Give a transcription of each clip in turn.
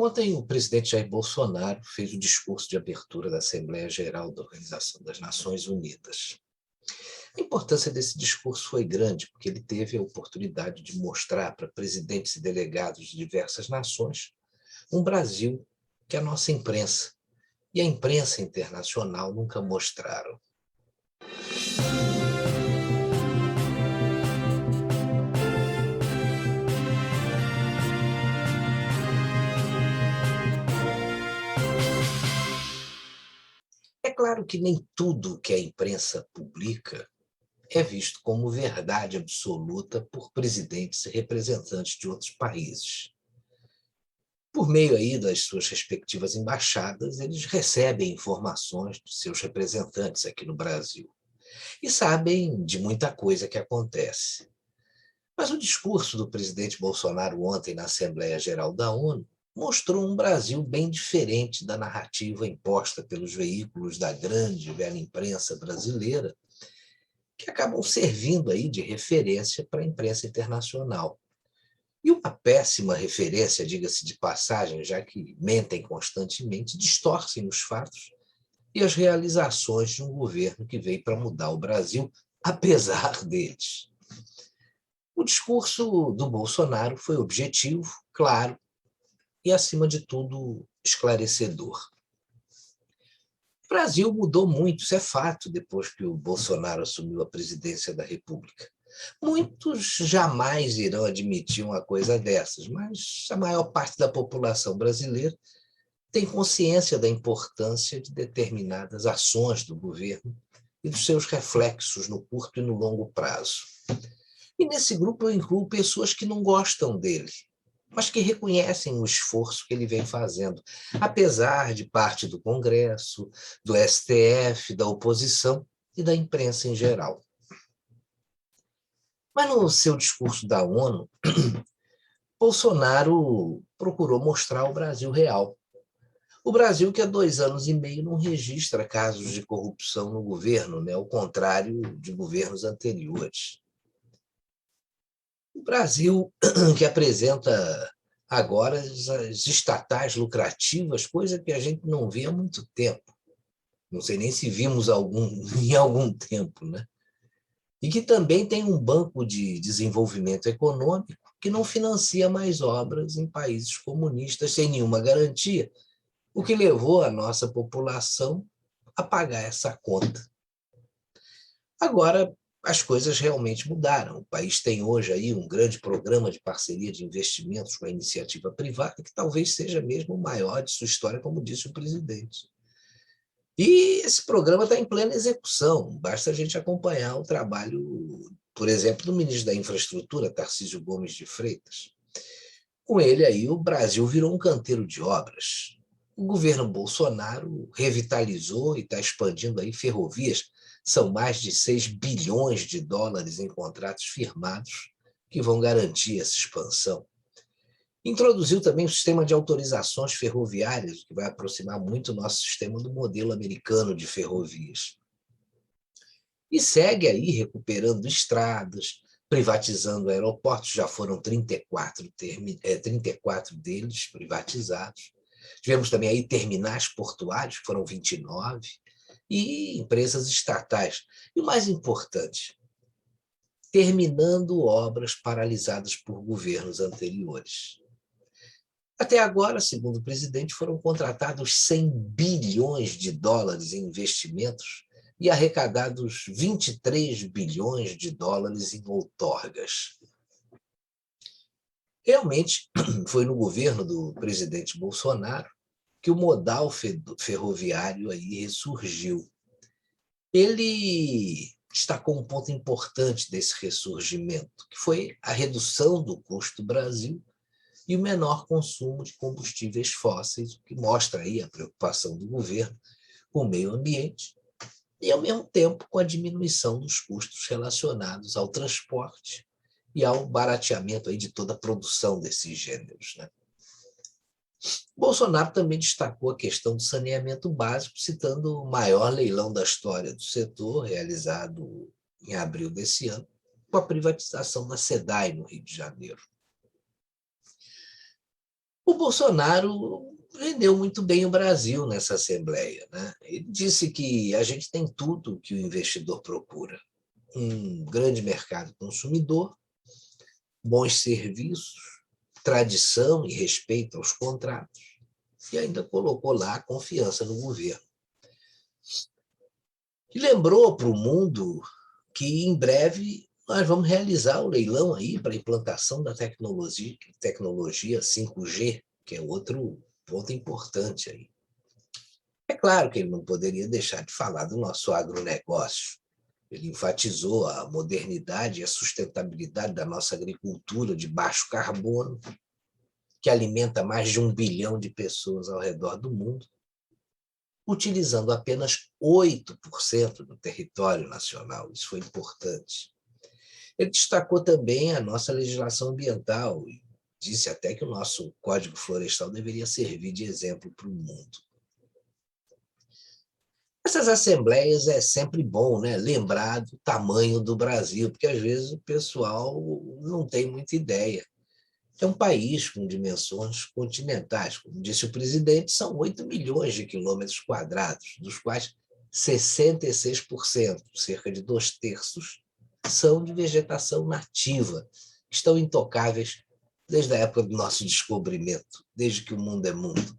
Ontem, o presidente Jair Bolsonaro fez o discurso de abertura da Assembleia Geral da Organização das Nações Unidas. A importância desse discurso foi grande, porque ele teve a oportunidade de mostrar para presidentes e delegados de diversas nações um Brasil que a nossa imprensa e a imprensa internacional nunca mostraram. É claro que nem tudo que a imprensa publica é visto como verdade absoluta por presidentes e representantes de outros países. Por meio aí das suas respectivas embaixadas, eles recebem informações de seus representantes aqui no Brasil e sabem de muita coisa que acontece. Mas o discurso do presidente Bolsonaro ontem na Assembleia Geral da ONU mostrou um Brasil bem diferente da narrativa imposta pelos veículos da grande e velha imprensa brasileira, que acabam servindo aí de referência para a imprensa internacional. E uma péssima referência, diga-se de passagem, já que mentem constantemente, distorcem os fatos e as realizações de um governo que veio para mudar o Brasil, apesar deles. O discurso do Bolsonaro foi objetivo, claro e, acima de tudo, esclarecedor. O Brasil mudou muito, isso é fato, depois que o Bolsonaro assumiu a presidência da República. Muitos jamais irão admitir uma coisa dessas, mas a maior parte da população brasileira tem consciência da importância de determinadas ações do governo e dos seus reflexos no curto e no longo prazo. E nesse grupo eu incluo pessoas que não gostam dele, mas que reconhecem o esforço que ele vem fazendo, apesar de parte do Congresso, do STF, da oposição e da imprensa em geral. Mas no seu discurso da ONU, Bolsonaro procurou mostrar o Brasil real. O Brasil que há 2 anos e meio não registra casos de corrupção no governo, ao contrário de governos anteriores. O Brasil que apresenta agora as estatais lucrativas, coisa que a gente não vê há muito tempo. Não sei nem se vimos em algum tempo, né? E que também tem um banco de desenvolvimento econômico que não financia mais obras em países comunistas sem nenhuma garantia, o que levou a nossa população a pagar essa conta. Agora, as coisas realmente mudaram. O país tem hoje aí um grande programa de parceria de investimentos com a iniciativa privada, que talvez seja mesmo o maior de sua história, como disse o presidente. E esse programa está em plena execução, basta a gente acompanhar o trabalho, por exemplo, do ministro da Infraestrutura, Tarcísio Gomes de Freitas. Com ele aí, o Brasil virou um canteiro de obras. O governo Bolsonaro revitalizou e está expandindo aí ferrovias. São mais de 6 bilhões de dólares em contratos firmados que vão garantir essa expansão. Introduziu também o sistema de autorizações ferroviárias, que vai aproximar muito o nosso sistema do modelo americano de ferrovias. E segue aí recuperando estradas, privatizando aeroportos, já foram 34 deles privatizados. Tivemos também aí terminais portuários, que foram 29, e empresas estatais. E o mais importante, terminando obras paralisadas por governos anteriores. Até agora, segundo o presidente, foram contratados 100 bilhões de dólares em investimentos e arrecadados 23 bilhões de dólares em outorgas. Realmente, foi no governo do presidente Bolsonaro que o modal ferroviário aí ressurgiu. Ele destacou um ponto importante desse ressurgimento, que foi a redução do custo do Brasil e o menor consumo de combustíveis fósseis, o que mostra aí a preocupação do governo com o meio ambiente e, ao mesmo tempo, com a diminuição dos custos relacionados ao transporte e ao barateamento aí de toda a produção desses gêneros, né? Bolsonaro também destacou a questão do saneamento básico, citando o maior leilão da história do setor, realizado em abril desse ano, com a privatização da SEDAI no Rio de Janeiro. O Bolsonaro vendeu muito bem o Brasil nessa Assembleia, né? Ele disse que a gente tem tudo que o investidor procura: um grande mercado consumidor, bons serviços, tradição e respeito aos contratos, e ainda colocou lá a confiança no governo. E lembrou para o mundo que, em breve, nós vamos realizar o leilão aí para a implantação da tecnologia 5G, que é outro ponto importante aí. É claro que ele não poderia deixar de falar do nosso agronegócio. Ele enfatizou a modernidade e a sustentabilidade da nossa agricultura de baixo carbono, que alimenta mais de 1 bilhão de pessoas ao redor do mundo, utilizando apenas 8% do território nacional. Isso foi importante. Ele destacou também a nossa legislação ambiental e disse até que o nosso Código Florestal deveria servir de exemplo para o mundo. Essas assembleias é sempre bom, né, lembrar do tamanho do Brasil, porque às vezes o pessoal não tem muita ideia. É um país com dimensões continentais. Como disse o presidente, são 8 milhões de quilômetros quadrados, dos quais 66%, cerca de 2/3, são de vegetação nativa, que estão intocáveis desde a época do nosso descobrimento, desde que o mundo é mundo.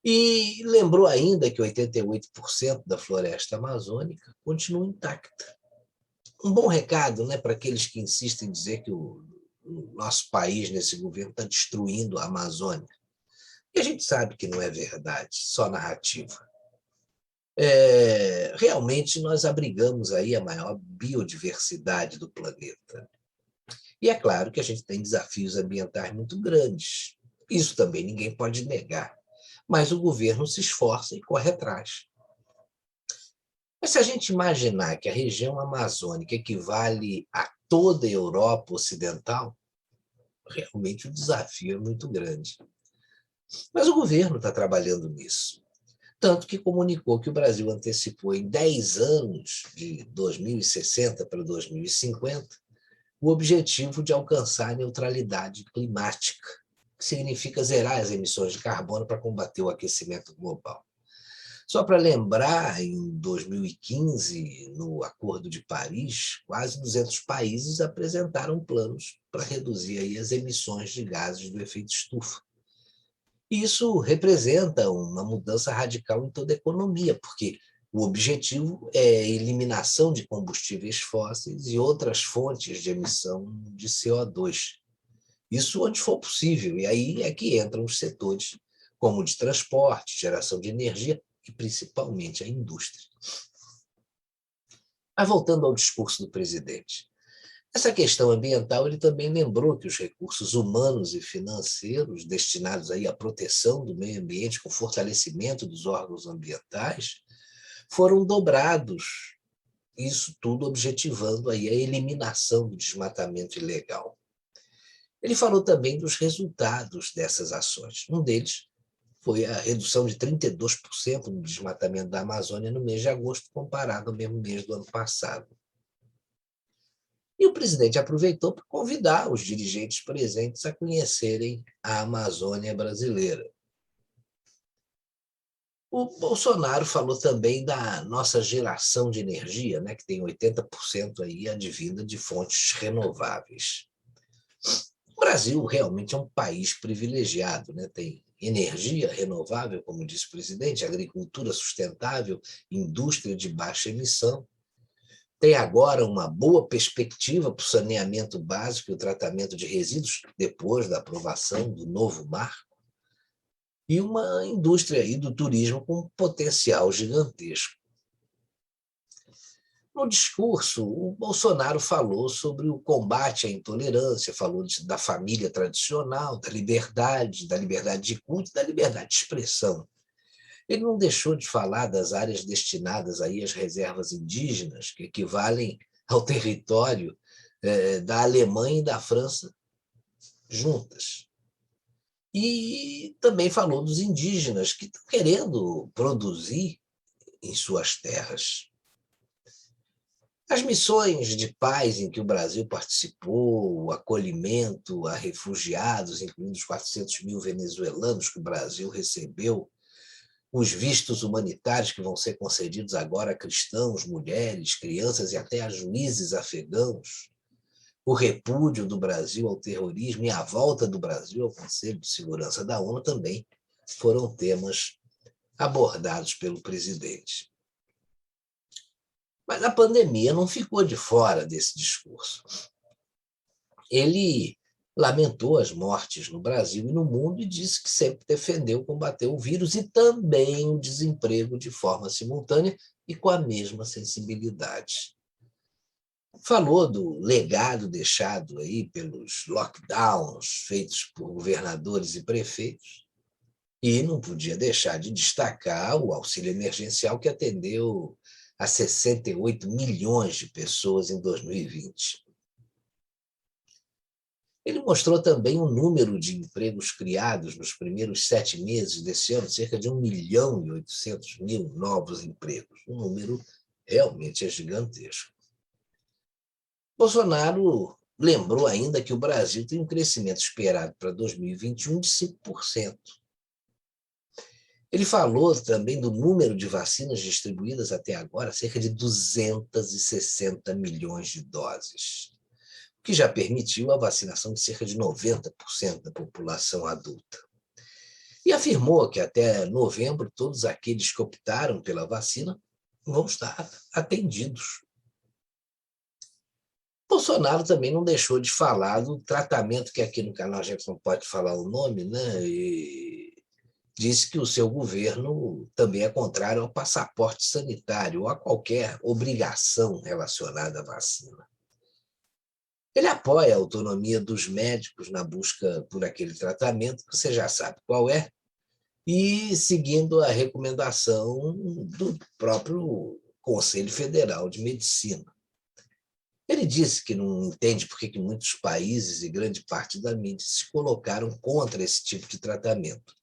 E lembrou ainda que 88% da floresta amazônica continua intacta. Um bom recado, né, para aqueles que insistem em dizer que o nosso país, nesse governo, está destruindo a Amazônia. E a gente sabe que não é verdade, só narrativa. Realmente nós abrigamos aí a maior biodiversidade do planeta. E é claro que a gente tem desafios ambientais muito grandes. Isso também ninguém pode negar. Mas o governo se esforça e corre atrás. Mas se a gente imaginar que a região amazônica equivale a toda a Europa Ocidental, realmente o desafio é muito grande. Mas o governo está trabalhando nisso. Tanto que comunicou que o Brasil antecipou em 10 anos, de 2060 para 2050, o objetivo de alcançar a neutralidade climática, que significa zerar as emissões de carbono para combater o aquecimento global. Só para lembrar, em 2015, no Acordo de Paris, quase 200 países apresentaram planos para reduzir aí as emissões de gases do efeito estufa. Isso representa uma mudança radical em toda a economia, porque o objetivo é a eliminação de combustíveis fósseis e outras fontes de emissão de CO2. Isso onde for possível, e aí é que entram os setores como o de transporte, geração de energia e principalmente a indústria. Mas voltando ao discurso do presidente, essa questão ambiental, ele também lembrou que os recursos humanos e financeiros destinados aí à proteção do meio ambiente, com fortalecimento dos órgãos ambientais, foram dobrados. Isso tudo objetivando aí a eliminação do desmatamento ilegal. Ele falou também dos resultados dessas ações. Um deles foi a redução de 32% no desmatamento da Amazônia no mês de agosto, comparado ao mesmo mês do ano passado. E o presidente aproveitou para convidar os dirigentes presentes a conhecerem a Amazônia brasileira. O Bolsonaro falou também da nossa geração de energia, né, que tem 80% aí advinda de fontes renováveis. O Brasil realmente é um país privilegiado, né? Tem energia renovável, como disse o presidente, agricultura sustentável, indústria de baixa emissão. Tem agora uma boa perspectiva para o saneamento básico e o tratamento de resíduos, depois da aprovação do novo marco, e uma indústria aí do turismo com um potencial gigantesco. No discurso, o Bolsonaro falou sobre o combate à intolerância, falou da família tradicional, da liberdade de culto, da liberdade de expressão. Ele não deixou de falar das áreas destinadas aí às reservas indígenas, que equivalem ao território da Alemanha e da França juntas. E também falou dos indígenas que estão querendo produzir em suas terras. As missões de paz em que o Brasil participou, o acolhimento a refugiados, incluindo os 400 mil venezuelanos que o Brasil recebeu, os vistos humanitários que vão ser concedidos agora a cristãos, mulheres, crianças e até a juízes afegãos, o repúdio do Brasil ao terrorismo e a volta do Brasil ao Conselho de Segurança da ONU também foram temas abordados pelo presidente. Mas a pandemia não ficou de fora desse discurso. Ele lamentou as mortes no Brasil e no mundo e disse que sempre defendeu combater o vírus e também o desemprego de forma simultânea e com a mesma sensibilidade. Falou do legado deixado aí pelos lockdowns feitos por governadores e prefeitos e não podia deixar de destacar o auxílio emergencial que atendeu a 68 milhões de pessoas em 2020. Ele mostrou também o número de empregos criados nos primeiros 7 meses desse ano, cerca de 1.800.000 novos empregos. Um número realmente é gigantesco. Bolsonaro lembrou ainda que o Brasil tem um crescimento esperado para 2021 de 5%. Ele falou também do número de vacinas distribuídas até agora, cerca de 260 milhões de doses, o que já permitiu a vacinação de cerca de 90% da população adulta. E afirmou que até novembro todos aqueles que optaram pela vacina vão estar atendidos. Bolsonaro também não deixou de falar do tratamento, que aqui no canal a gente não pode falar o nome, né? E disse que o seu governo também é contrário ao passaporte sanitário ou a qualquer obrigação relacionada à vacina. Ele apoia a autonomia dos médicos na busca por aquele tratamento, que você já sabe qual é, e seguindo a recomendação do próprio Conselho Federal de Medicina. Ele disse que não entende por que muitos países e grande parte da mídia se colocaram contra esse tipo de tratamento.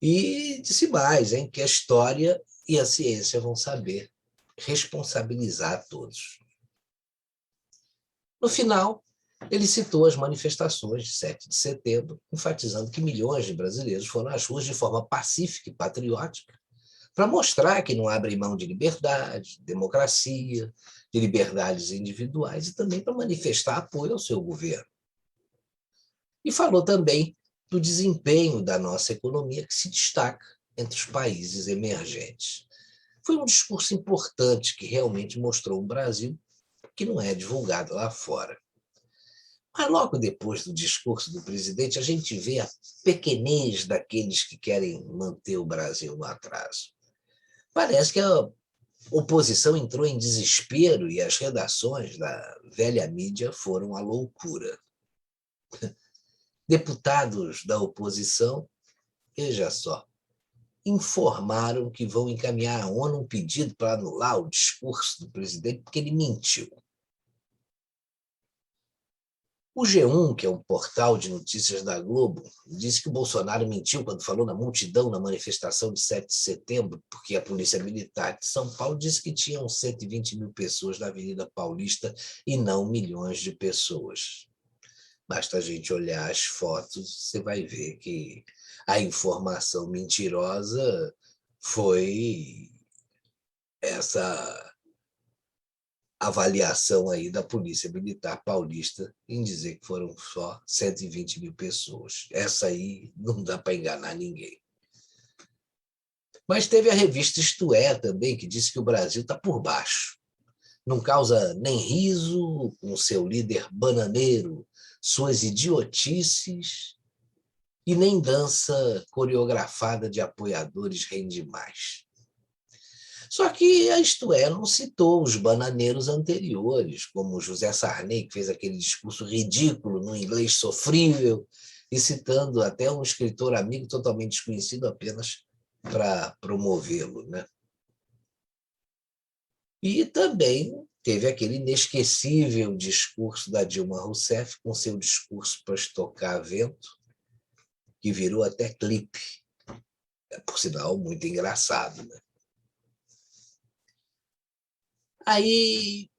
E disse mais, que a história e a ciência vão saber responsabilizar todos. No final, ele citou as manifestações de 7 de setembro, enfatizando que milhões de brasileiros foram às ruas de forma pacífica e patriótica, para mostrar que não abrem mão de liberdade, de democracia, de liberdades individuais e também para manifestar apoio ao seu governo. E falou também do desempenho da nossa economia, que se destaca entre os países emergentes. Foi um discurso importante que realmente mostrou um Brasil que não é divulgado lá fora. Mas logo depois do discurso do presidente, a gente vê a pequenez daqueles que querem manter o Brasil no atraso. Parece que a oposição entrou em desespero e as redações da velha mídia foram à loucura. Deputados da oposição, veja só, informaram que vão encaminhar à ONU um pedido para anular o discurso do presidente porque ele mentiu. O G1, que é um portal de notícias da Globo, disse que o Bolsonaro mentiu quando falou na multidão na manifestação de 7 de setembro, porque a Polícia Militar de São Paulo disse que tinham 120 mil pessoas na Avenida Paulista e não milhões de pessoas. Basta a gente olhar as fotos, você vai ver que a informação mentirosa foi essa avaliação aí da Polícia Militar Paulista em dizer que foram só 120 mil pessoas. Essa aí não dá para enganar ninguém. Mas teve a revista Isto É também, que disse que o Brasil está por baixo. Não causa nem riso com seu líder bananeiro, suas idiotices, e nem dança coreografada de apoiadores rende mais. Só que a Isto É não citou os bananeiros anteriores, como José Sarney, que fez aquele discurso ridículo no inglês sofrível, e citando até um escritor amigo totalmente desconhecido apenas para promovê-lo, né? E também teve aquele inesquecível discurso da Dilma Rousseff, com seu discurso para estocar vento, que virou até clipe. Por sinal, muito engraçado, né? Aí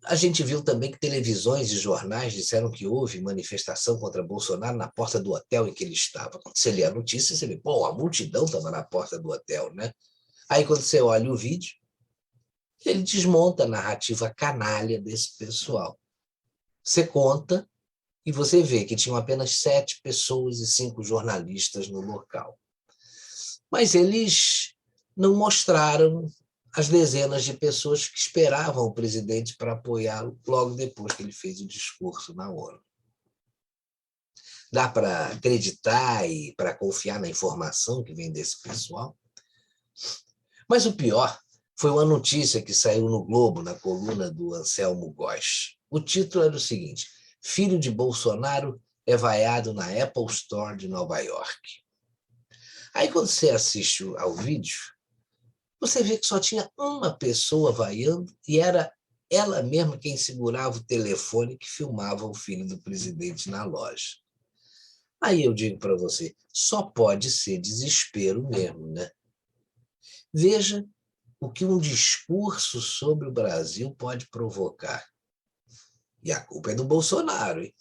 A gente viu também que televisões e jornais disseram que houve manifestação contra Bolsonaro na porta do hotel em que ele estava. Quando você lê a notícia, você vê, pô, a multidão estava na porta do hotel, né? Aí, quando você olha o vídeo, ele desmonta a narrativa canalha desse pessoal. Você conta e você vê que tinham apenas 7 pessoas e 5 jornalistas no local. Mas eles não mostraram as dezenas de pessoas que esperavam o presidente para apoiá-lo logo depois que ele fez o discurso na ONU. Dá para acreditar e para confiar na informação que vem desse pessoal? Mas o pior foi uma notícia que saiu no Globo, na coluna do Anselmo Góes. O título era o seguinte: filho de Bolsonaro é vaiado na Apple Store de Nova York. Aí, quando você assiste ao vídeo, você vê que só tinha uma pessoa vaiando e era ela mesma quem segurava o telefone que filmava o filho do presidente na loja. Aí eu digo para você, só pode ser desespero mesmo, né? Veja o que um discurso sobre o Brasil pode provocar. E a culpa é do Bolsonaro, hein?